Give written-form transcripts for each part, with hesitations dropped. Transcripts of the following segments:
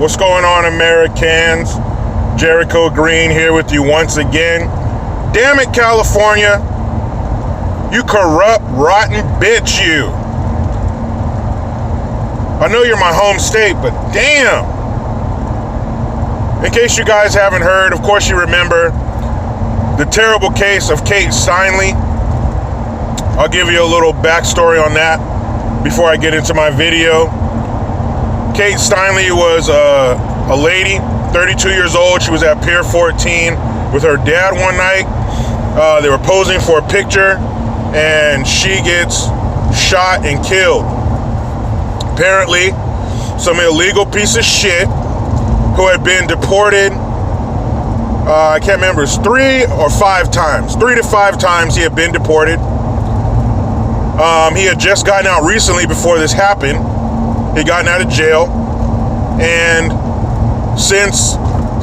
What's going on, Americans? Jericho Green here with you once again. Damn it, California. You corrupt, rotten bitch, you. I know you're my home state, but damn. In case you guys haven't heard, of course you remember the terrible case of Kate Steinle. I'll give you a little backstory on that before I get into my video. Kate Steinle was a lady, 32 years old. She was at Pier 14 with her dad one night. They were posing for a picture, and she gets shot and killed. Apparently, some illegal piece of shit who had been deported, I can't remember, it's 3 or 5 times. 3 to 5 times he had been deported. He had just gotten out recently before this happened. He'd gotten out of jail. And since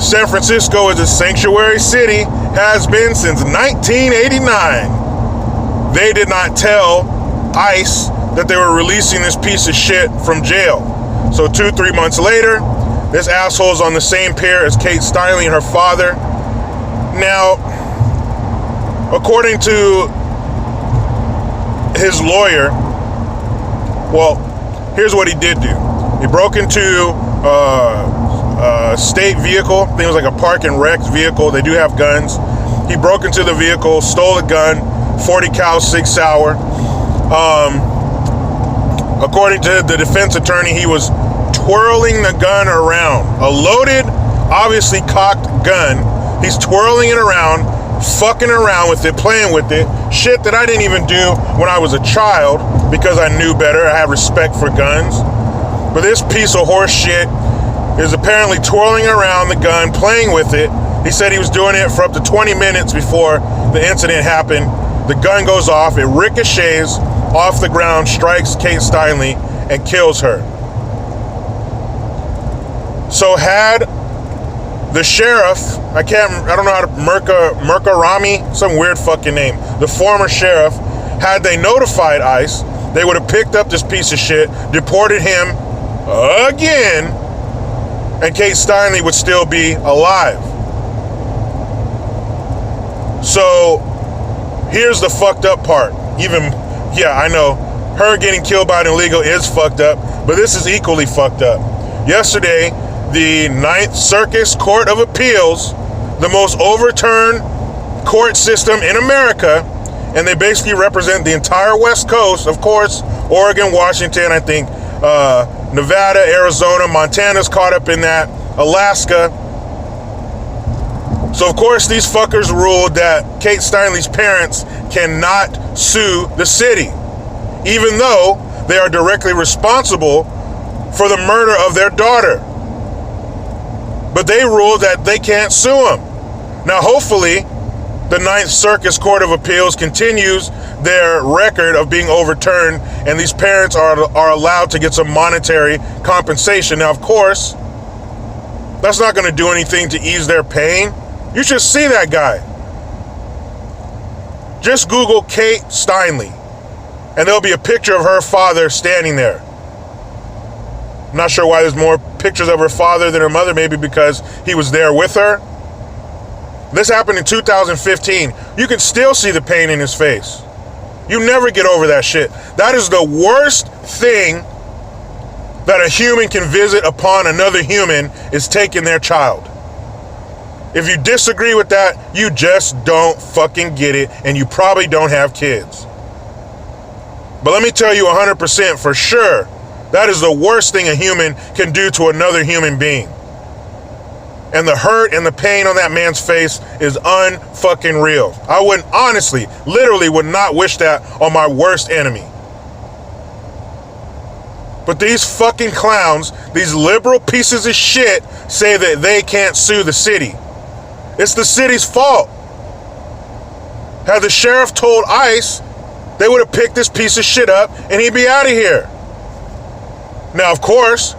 San Francisco is a sanctuary city, has been since 1989, they did not tell ICE that they were releasing this piece of shit from jail. So 2-3 months later, this asshole's on the same pier as Kate Steinle and her father. Now, according to his lawyer, well, here's what he did do. He broke into a state vehicle. I think it was like a park and rec vehicle. They do have guns. He broke into the vehicle, stole a gun, 40 cal 6 hour. According to the defense attorney, he was twirling the gun around. A loaded, obviously cocked gun. He's twirling it around, fucking around with it, playing with it. Shit that I didn't even do when I was a child because I knew better. I had respect for guns. But this piece of horse shit is apparently twirling around the gun, playing with it. He said he was doing it for up to 20 minutes before the incident happened. The gun goes off, it ricochets off the ground, strikes Kate Steinle, and kills her. So had the sheriff, I don't know how to, Murkarami, some weird fucking name, the former sheriff, had they notified ICE, they would have picked up this piece of shit, deported him again, and Kate Steinle would still be alive. So here's the fucked up part. Yeah, I know, her getting killed by an illegal is fucked up, but this is equally fucked up. Yesterday, the 9th Circuit Court of Appeals, the most overturned court system in America, and they basically represent the entire West Coast, of course, Oregon, Washington, I think, Nevada, Arizona, Montana's caught up in that, Alaska. So, of course, these fuckers ruled that Kate Steinle's parents cannot sue the city, even though they are directly responsible for the murder of their daughter. But they ruled that they can't sue them. Now, hopefully, the 9th Circuit Court of Appeals continues their record of being overturned, and these parents are allowed to get some monetary compensation. Now, of course, that's not going to do anything to ease their pain. You should see that guy. Just Google Kate Steinle, and there'll be a picture of her father standing there. I'm not sure why there's more pictures of her father than her mother, maybe because he was there with her. This happened in 2015. You can still see the pain in his face. You never get over that shit. That is the worst thing that a human can visit upon another human, is taking their child. If you disagree with that, you just don't fucking get it, and you probably don't have kids. But let me tell you 100% for sure, that is the worst thing a human can do to another human being. And the hurt and the pain on that man's face is unfucking real. I wouldn't, honestly, literally would not wish that on my worst enemy. But these fucking clowns, these liberal pieces of shit, say that they can't sue the city. It's the city's fault. Had the sheriff told ICE, they would have picked this piece of shit up and he'd be out of here. Now, of course,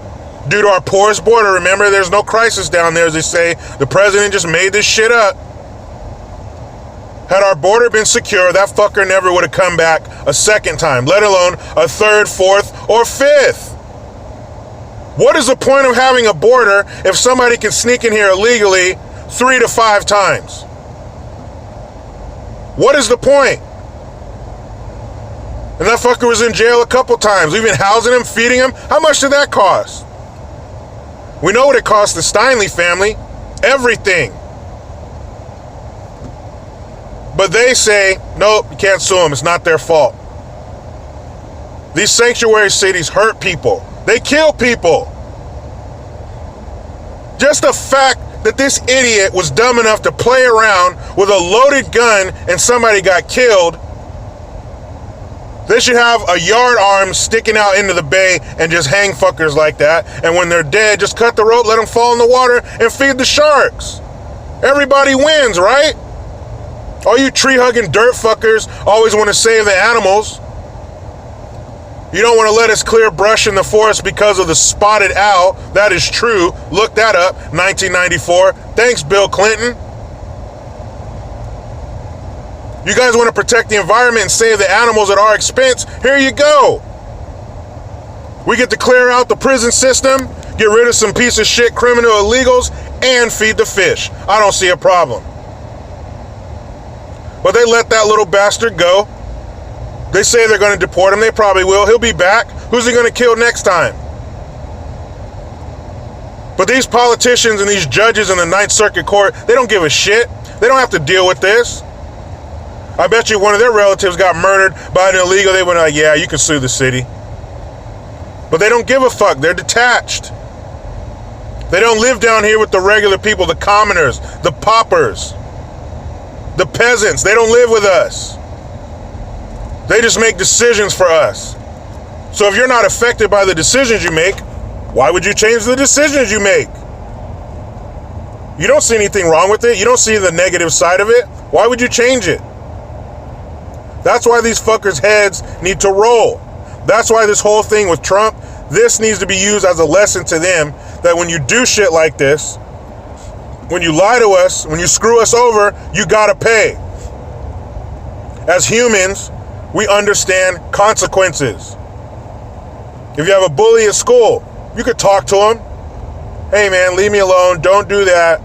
due to our porous border, remember, there's no crisis down there, as they say. The president just made this shit up. Had our border been secure, that fucker never would have come back a second time, let alone a third, fourth, or fifth. What is the point of having a border if somebody can sneak in here illegally 3 to 5 times? What is the point? And that fucker was in jail a couple times. We've been housing him, feeding him. How much did that cost? We know what it cost the Steinle family. Everything. But they say, nope, you can't sue them. It's not their fault. These sanctuary cities hurt people. They kill people. Just the fact that this idiot was dumb enough to play around with a loaded gun and somebody got killed, they should have a yard arm sticking out into the bay and just hang fuckers like that. And when they're dead, just cut the rope, let them fall in the water, and feed the sharks. Everybody wins, right? All you tree-hugging dirt fuckers always want to save the animals. You don't want to let us clear brush in the forest because of the spotted owl. That is true. Look that up, 1994. Thanks, Bill Clinton. You guys want to protect the environment and save the animals at our expense? Here you go. We get to clear out the prison system, get rid of some piece of shit criminal illegals, and feed the fish. I don't see a problem. But they let that little bastard go. They say they're going to deport him. They probably will. He'll be back. Who's he going to kill next time? But these politicians and these judges in the Ninth Circuit Court, they don't give a shit. They don't have to deal with this. I bet you one of their relatives got murdered by an illegal. They went like, yeah, you can sue the city. But they don't give a fuck. They're detached. They don't live down here with the regular people, the commoners, the paupers, the peasants. They don't live with us. They just make decisions for us. So if you're not affected by the decisions you make, why would you change the decisions you make? You don't see anything wrong with it. You don't see the negative side of it. Why would you change it? That's why these fuckers' heads need to roll. That's why this whole thing with Trump, this needs to be used as a lesson to them that when you do shit like this, when you lie to us, when you screw us over, you gotta pay. As humans, we understand consequences. If you have a bully at school, you could talk to him. Hey man, leave me alone. Don't do that.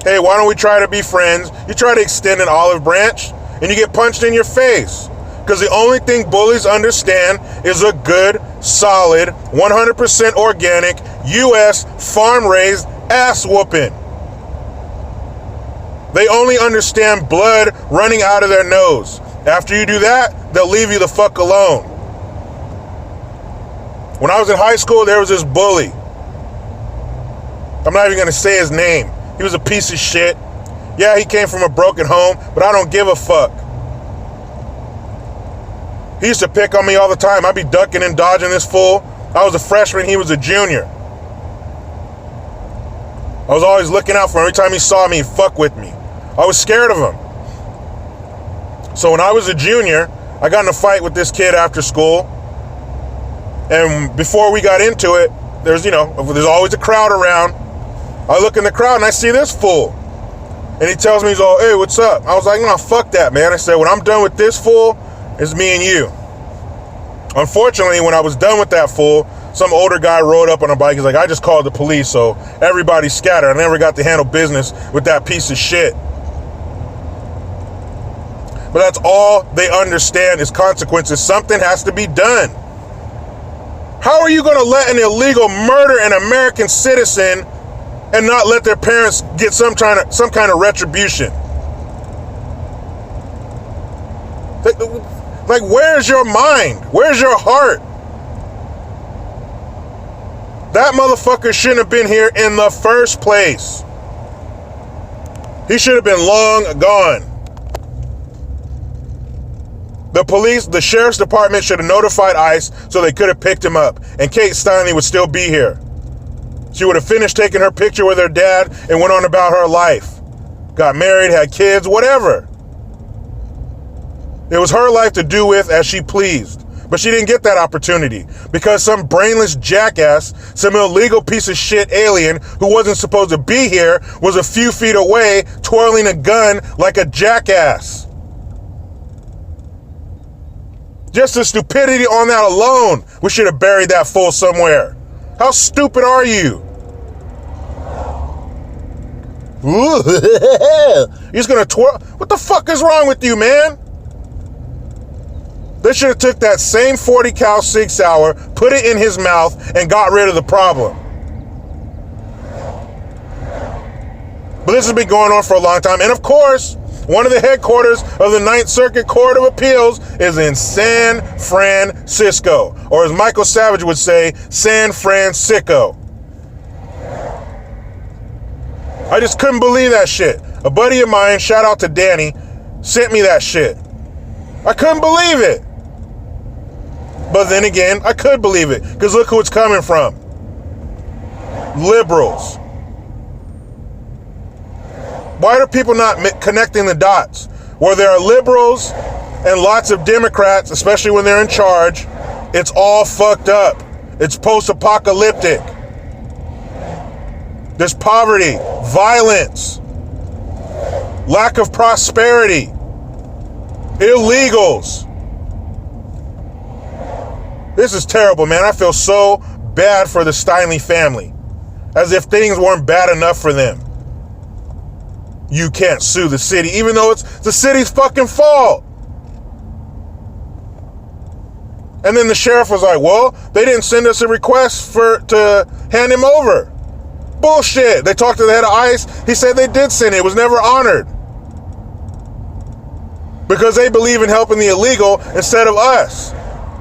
Hey, why don't we try to be friends? You try to extend an olive branch and you get punched in your face. Because the only thing bullies understand is a good, solid, 100% organic, U.S. farm-raised ass whooping. They only understand blood running out of their nose. After you do that, they'll leave you the fuck alone. When I was in high school, there was this bully. I'm not even gonna say his name. He was a piece of shit. Yeah, he came from a broken home, but I don't give a fuck. He used to pick on me all the time. I'd be ducking and dodging this fool. I was a freshman, he was a junior. I was always looking out for him. Every time he saw me, he'd fuck with me. I was scared of him. So when I was a junior, I got in a fight with this kid after school. And before we got into it, there's always a crowd around. I look in the crowd and I see this fool. And he tells me, he's all, hey, what's up? I was like, no, fuck that, man. I said, when I'm done with this fool, it's me and you. Unfortunately, when I was done with that fool, some older guy rode up on a bike. He's like, I just called the police, so everybody scattered. I never got to handle business with that piece of shit. But that's all they understand is consequences. Something has to be done. How are you going to let an illegal murder an American citizen and not let their parents get some kind of retribution? Like, where's your mind? Where's your heart? That motherfucker shouldn't have been here in the first place. He should have been long gone. The police, the sheriff's department should have notified ICE so they could have picked him up. And Kate Steinle would still be here. She would have finished taking her picture with her dad and went on about her life. Got married, had kids, whatever. It was her life to do with as she pleased. But she didn't get that opportunity because some brainless jackass, some illegal piece of shit alien who wasn't supposed to be here was a few feet away twirling a gun like a jackass. Just the stupidity on that alone, we should have buried that fool somewhere. How stupid are you? You're just gonna twirl. What the fuck is wrong with you, man? They should have took that same 40 cal 6 hour, put it in his mouth, and got rid of the problem. But this has been going on for a long time. And of course, one of the headquarters of the Ninth Circuit Court of Appeals is in San Francisco. Or as Michael Savage would say, San Francisco. I just couldn't believe that shit. A buddy of mine, shout out to Danny, sent me that shit. I couldn't believe it. But then again, I could believe it. Because look who it's coming from. Liberals. Why are people not connecting the dots? Where there are liberals and lots of Democrats, especially when they're in charge, it's all fucked up. It's post-apocalyptic. There's poverty, violence, lack of prosperity, illegals. This is terrible, man. I feel so bad for the Steinle family. As if things weren't bad enough for them. You can't sue the city, even though it's the city's fucking fault. And then the sheriff was like, well, they didn't send us a request to hand him over. Bullshit. They talked to the head of ICE. He said they did send it. It was never honored. Because they believe in helping the illegal instead of us.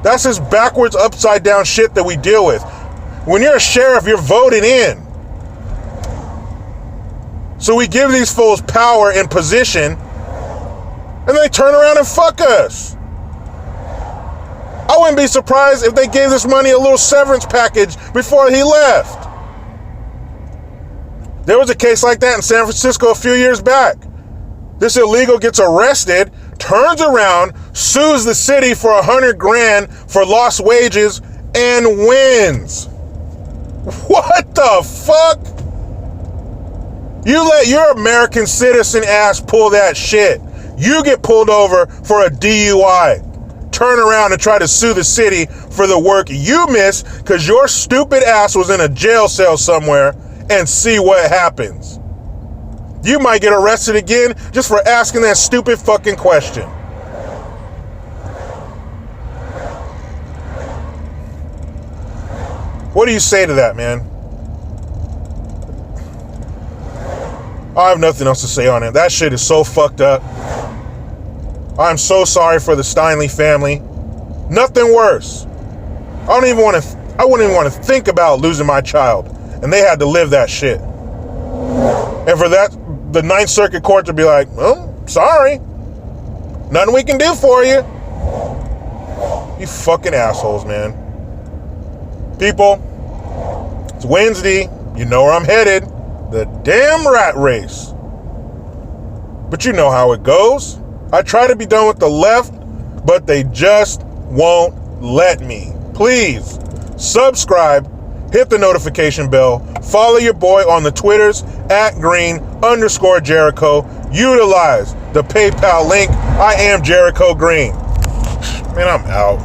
That's this backwards, upside down shit that we deal with. When you're a sheriff, you're voted in. So we give these fools power and position, and then they turn around and fuck us. I wouldn't be surprised if they gave this money a little severance package before he left. There was a case like that in San Francisco a few years back. This illegal gets arrested, turns around, sues the city for $100,000 for lost wages, and wins. What the fuck? You let your American citizen ass pull that shit. You get pulled over for a DUI. Turn around and try to sue the city for the work you missed because your stupid ass was in a jail cell somewhere, and see what happens. You might get arrested again just for asking that stupid fucking question. What do you say to that, man? I have nothing else to say on it. That shit is so fucked up. I'm so sorry for the Steinle family. Nothing worse. I wouldn't even want to think about losing my child. And they had to live that shit. And for that, the Ninth Circuit Court to be like, well, sorry. Nothing we can do for you. You fucking assholes, man. People, it's Wednesday. You know where I'm headed. The damn rat race. But you know how it goes. I try to be done with the left, but they just won't let me. Please, subscribe, hit the notification bell, follow your boy on the Twitters, @Green_Jericho. Utilize the PayPal link. I am Jericho Green. Man, I'm out.